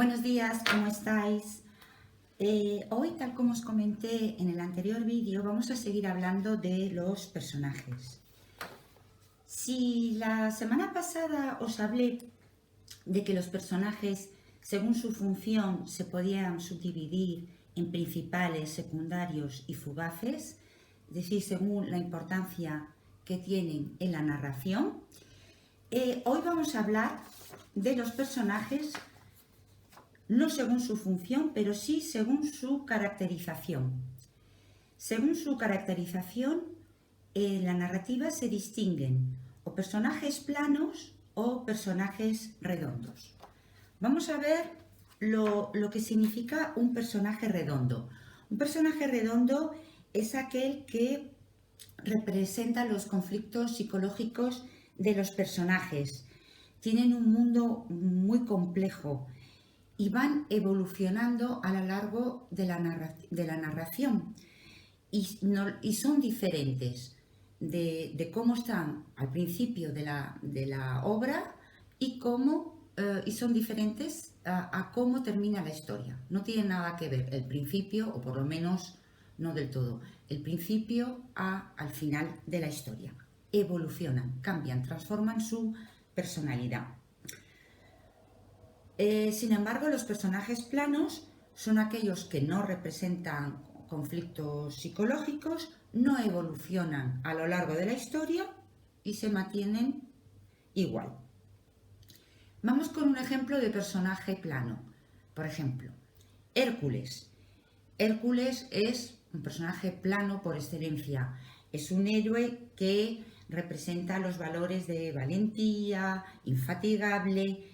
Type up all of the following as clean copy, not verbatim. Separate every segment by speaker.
Speaker 1: Buenos días, ¿cómo estáis? Hoy, tal como os comenté en el anterior vídeo, vamos a seguir hablando de los personajes. Si la semana pasada os hablé de que los personajes, según su función, se podían subdividir en principales, secundarios y fugaces, es decir, según la importancia que tienen en la narración, hoy vamos a hablar de los personajes no según su función, pero sí según su caracterización. Según su caracterización, en la narrativa se distinguen o personajes planos o personajes redondos. Vamos a ver lo que significa un personaje redondo. Un personaje redondo es aquel que representa los conflictos psicológicos de los personajes. Tienen un mundo muy complejo y van evolucionando a lo largo de la narración y son diferentes de cómo están al principio de la obra y son diferentes a cómo termina la historia. No tiene nada que ver el principio, o por lo menos no del todo, el principio al final de la historia. Evolucionan, cambian, transforman su personalidad. Sin embargo, los personajes planos son aquellos que no representan conflictos psicológicos, no evolucionan a lo largo de la historia y se mantienen igual. Vamos con un ejemplo de personaje plano. Por ejemplo, Hércules. Hércules es un personaje plano por excelencia. Es un héroe que representa los valores de valentía, infatigable,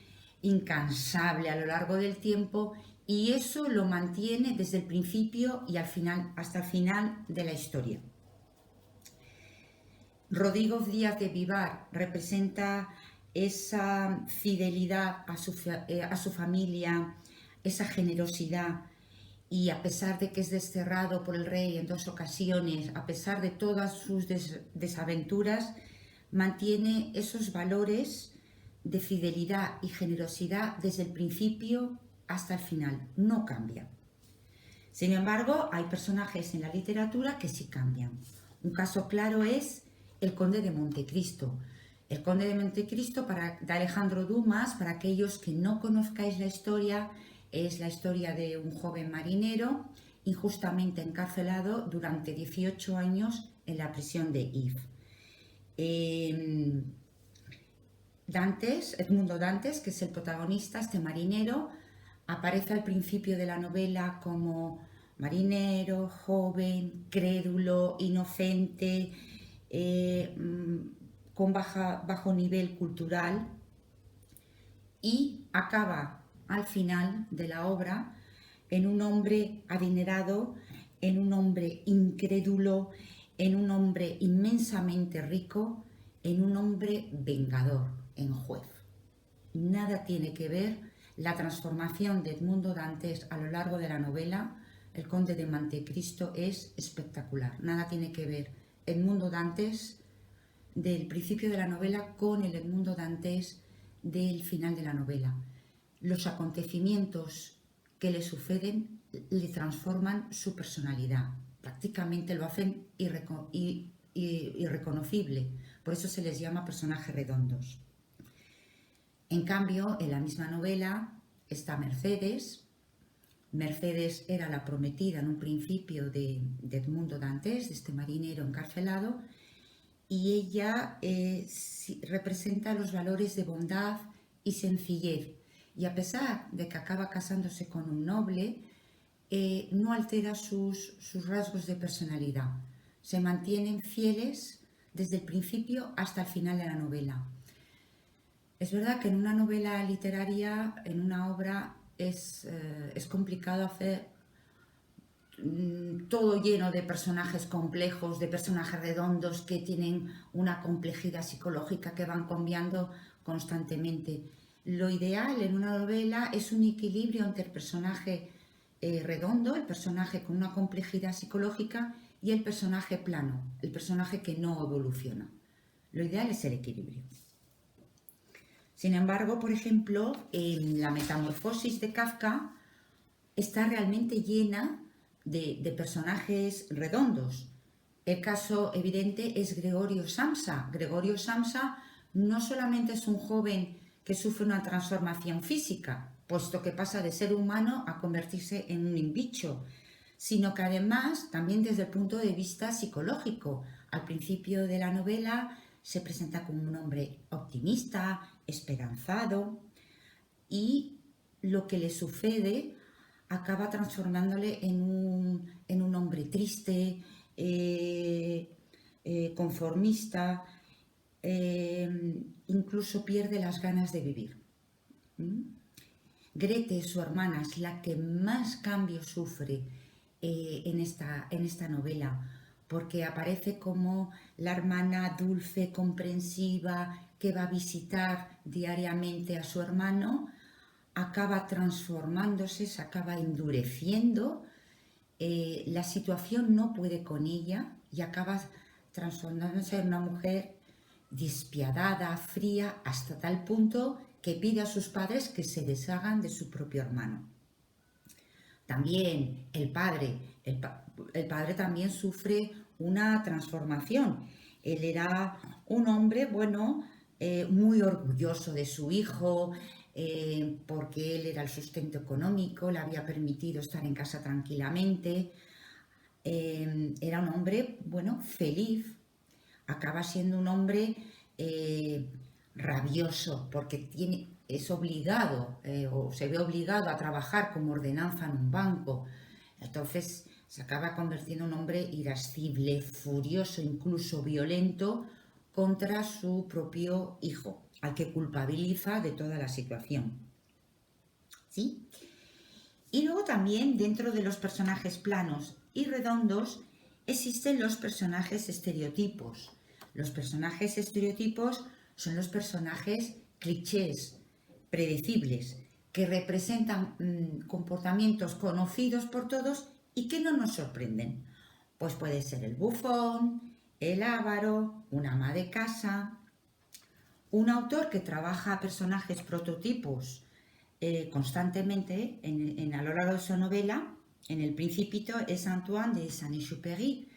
Speaker 1: incansable a lo largo del tiempo, y eso lo mantiene desde el principio y hasta el final de la historia. Rodrigo Díaz de Vivar representa esa fidelidad a su familia, esa generosidad, y a pesar de que es desterrado por el rey en 2 ocasiones, a pesar de todas sus desaventuras, mantiene esos valores de fidelidad y generosidad desde el principio hasta el final, no cambia. Sin embargo, hay personajes en la literatura que sí cambian. Un caso claro es el Conde de Montecristo. El Conde de Montecristo, de Alejandro Dumas, para aquellos que no conozcáis la historia, es la historia de un joven marinero injustamente encarcelado durante 18 años en la prisión de If. Edmundo Dantes, que es el protagonista, este marinero, aparece al principio de la novela como marinero, joven, crédulo, inocente, con bajo nivel cultural, y acaba al final de la obra en un hombre adinerado, en un hombre incrédulo, en un hombre inmensamente rico, en un hombre vengador, en juez. Nada tiene que ver la transformación de Edmundo Dantes a lo largo de la novela. El Conde de Montecristo es espectacular. Nada tiene que ver Edmundo Dantes del principio de la novela con el Edmundo Dantes del final de la novela. Los acontecimientos que le suceden le transforman su personalidad. Prácticamente lo hacen irreconocible. Por eso se les llama personajes redondos. En cambio, en la misma novela está Mercedes. Mercedes era la prometida en un principio de Edmundo Dantes, de este marinero encarcelado, y ella representa los valores de bondad y sencillez. Y a pesar de que acaba casándose con un noble, no altera sus rasgos de personalidad. Se mantienen fieles desde el principio hasta el final de la novela. Es verdad que en una novela literaria, en una obra, es complicado hacer todo lleno de personajes complejos, de personajes redondos que tienen una complejidad psicológica que van cambiando constantemente. Lo ideal en una novela es un equilibrio entre el personaje redondo, el personaje con una complejidad psicológica, y el personaje plano, el personaje que no evoluciona. Lo ideal es el equilibrio. Sin embargo, por ejemplo, en la Metamorfosis de Kafka está realmente llena de personajes redondos. El caso evidente es Gregorio Samsa. Gregorio Samsa no solamente es un joven que sufre una transformación física, puesto que pasa de ser humano a convertirse en un bicho, sino que además, también desde el punto de vista psicológico, al principio de la novela se presenta como un hombre optimista, esperanzado, y lo que le sucede acaba transformándole en un hombre triste, conformista, incluso pierde las ganas de vivir. Grete, su hermana, es la que más cambios sufre en esta novela, porque aparece como la hermana dulce, comprensiva, que va a visitar diariamente a su hermano, acaba transformándose, se acaba endureciendo, la situación no puede con ella y acaba transformándose en una mujer despiadada, fría, hasta tal punto que pide a sus padres que se deshagan de su propio hermano. También el padre también sufre una transformación. Él era un hombre, bueno, muy orgulloso de su hijo, porque él era el sustento económico, le había permitido estar en casa tranquilamente. Era un hombre, bueno, feliz. Acaba siendo un hombre rabioso, porque es obligado o se ve obligado a trabajar como ordenanza en un banco. Entonces se acaba convirtiendo en un hombre irascible, furioso, incluso violento contra su propio hijo, al que culpabiliza de toda la situación. ¿Sí? Y luego también dentro de los personajes planos y redondos existen los personajes estereotipos. Los personajes estereotipos son los personajes clichés, predecibles, que representan comportamientos conocidos por todos y que no nos sorprenden. Pues puede ser el bufón, el avaro, una ama de casa. Un autor que trabaja personajes prototipos constantemente a lo largo de su novela, en El Principito, es Antoine de Saint-Exupéry.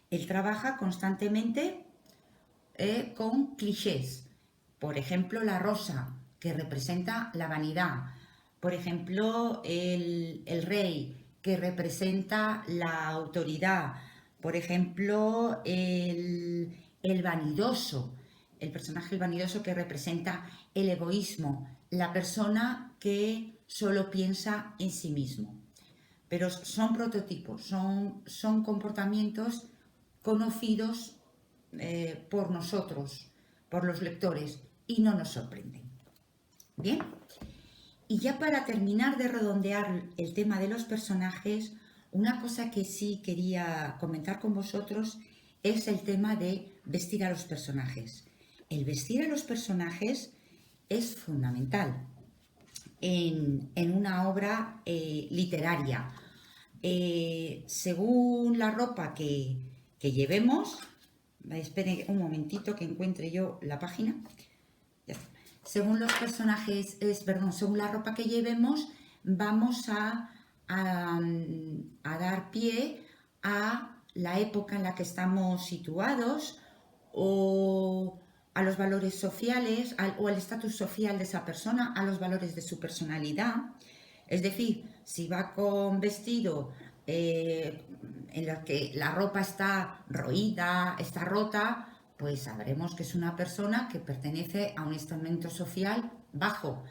Speaker 1: Él trabaja constantemente con clichés. Por ejemplo, la rosa, que representa la vanidad. Por ejemplo, el rey, que representa la autoridad. Por ejemplo, el vanidoso, el personaje vanidoso que representa el egoísmo, la persona que solo piensa en sí mismo. Pero son prototipos, son comportamientos conocidos por nosotros, por los lectores, y no nos sorprenden. Bien, y ya para terminar de redondear el tema de los personajes, una cosa que sí quería comentar con vosotros es el tema de vestir a los personajes. El vestir a los personajes es fundamental en una obra literaria. Según la ropa que llevemos, esperen un momentito que encuentre yo la página. Según los personajes, según la ropa que llevemos, vamos a dar pie a la época en la que estamos situados o a los valores sociales o al estatus social de esa persona, a los valores de su personalidad. Es decir, si va con vestido en el que la ropa está roída, está rota, pues sabremos que es una persona que pertenece a un estamento social bajo.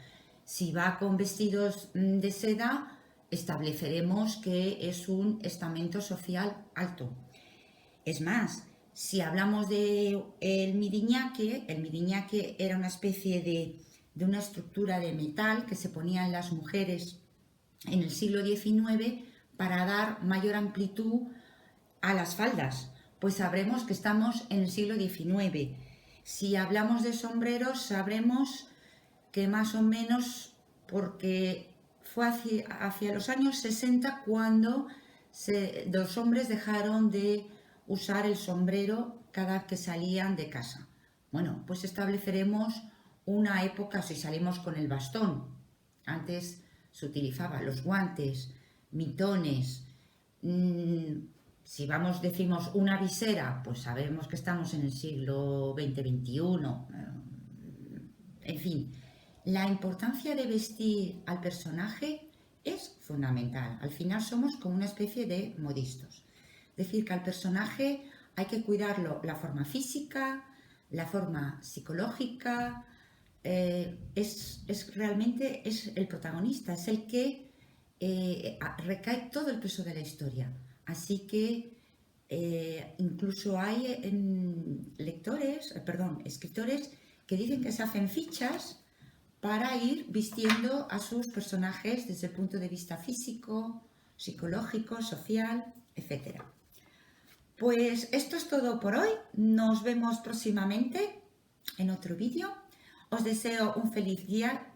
Speaker 1: Si va con vestidos de seda, estableceremos que es un estamento social alto. Es más, si hablamos de el miriñaque era una especie de una estructura de metal que se ponía en las mujeres en el siglo XIX para dar mayor amplitud a las faldas, pues sabremos que estamos en el siglo XIX. Si hablamos de sombreros, sabremos que más o menos, porque fue hacia los años 60 cuando los hombres dejaron de usar el sombrero cada vez que salían de casa. Bueno, pues estableceremos una época, si salimos con el bastón, antes se utilizaba los guantes, mitones, si decimos una visera, pues sabemos que estamos en el siglo XX-XXI, en fin, la importancia de vestir al personaje es fundamental. Al final somos como una especie de modistos. Es decir, que al personaje hay que cuidarlo la forma física, la forma psicológica, realmente es el protagonista, es el que recae todo el peso de la historia. Así que incluso hay escritores que dicen que se hacen fichas para ir vistiendo a sus personajes desde el punto de vista físico, psicológico, social, etc. Pues esto es todo por hoy. Nos vemos próximamente en otro vídeo. Os deseo un feliz día.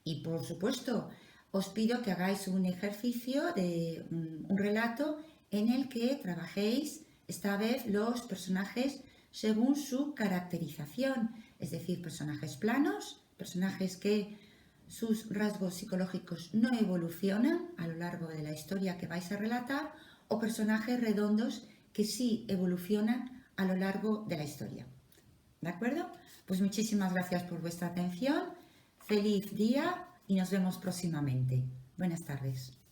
Speaker 1: Y por supuesto, os pido que hagáis un ejercicio de un relato en el que trabajéis esta vez los personajes según su caracterización, es decir, personajes planos, personajes que sus rasgos psicológicos no evolucionan a lo largo de la historia que vais a relatar, o personajes redondos que sí evolucionan a lo largo de la historia. ¿De acuerdo? Pues muchísimas gracias por vuestra atención. Feliz día y nos vemos próximamente. Buenas tardes.